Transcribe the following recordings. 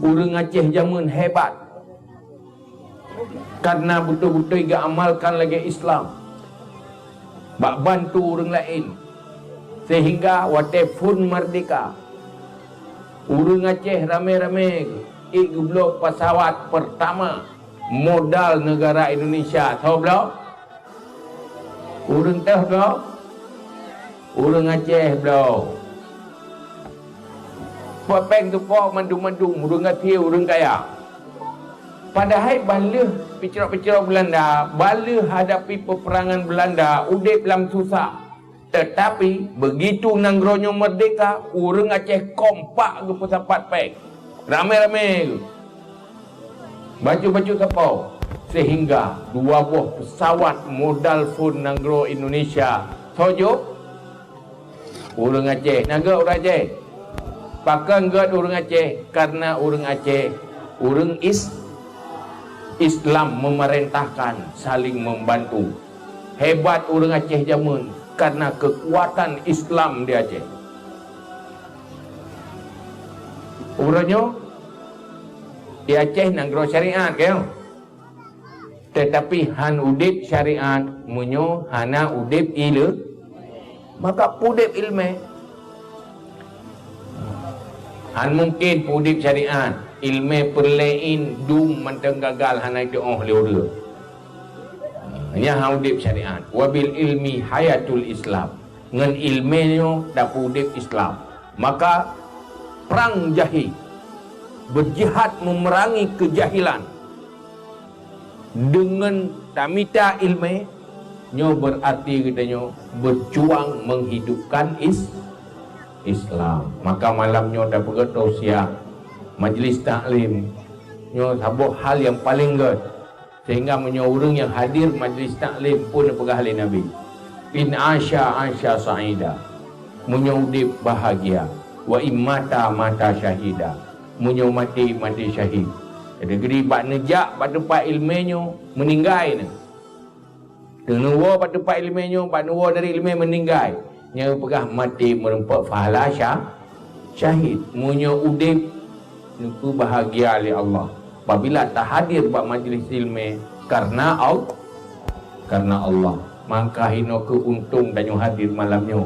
Orang Aceh zaman hebat karena betul-betul dia amalkan lagi Islam, bak bantu orang lain, sehingga walaupun merdeka orang Aceh ramai-ramai ikut pesawat pertama modal negara Indonesia. Tahu belum? Orang tahu belum? Orang Aceh belum. Peng tu kau mandu-mandu orang kaya, orang kaya. Padahal bala picerok-picerok Belanda, bala hadapi peperangan Belanda, udip dalam susah. Tetapi begitu Nanggronyo merdeka, orang Aceh kompak ke pesawat peng. Ramai-ramai ke. Baju-baju kapau. Sehingga 2 buah pesawat modal phone Nanggro Indonesia. Sojo orang Aceh, naga orang Aceh. Pakai enggak orang Aceh karena orang Aceh orang Islam memerintahkan, saling membantu. Hebat orang Aceh zaman karena kekuatan Islam di Aceh. Orangnya di Aceh Nanggro syariat kan? Tetapi han udip syariat munyo hana udip ilmu, maka pudip ilmu. Han mungkin pudip syariat ilmu perlain dum manteng gagal hanai doa leura. Nya ha udip syariat. Wabil ilmi hayatul Islam. Ngan ilmenyo da pudip Islam. Maka perang jahil, berjihad memerangi kejahilan dengan tamita ilmu nyo berarti katanya berjuang menghidupkan Islam. Maka malamnya dah bergerak siap majlis taklim nyo sabuk hal yang paling good, sehingga menyo orang yang hadir majlis taklim pun pegah oleh Nabi in asya sa'ida, menyo udip bahagia, wa imata mata syahida, menyo mati syahid. Jadi geri bak nejak bak tempat ilmunya meninggai ni. Tenuwa bak tempat ilmunya, bak nuwa dari ilmu meninggai. Nya pegah mati merempak fahala syahid. Munyo udip nuku bahagia oleh Allah. Apabila tak hadir bak majlis ilmu karena Allah, maka hino ke untung dan nyo hadir malamnya.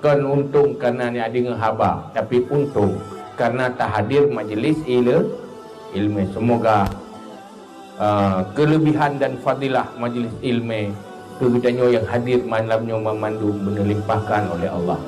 Kan untung karena ni ada ngehaba, tapi untung karena tak hadir majlis ilmu. Semoga kelebihan dan fadilah majlis ilmu kegiatan yang hadir malamnya memandu, menelimpahkan oleh Allah.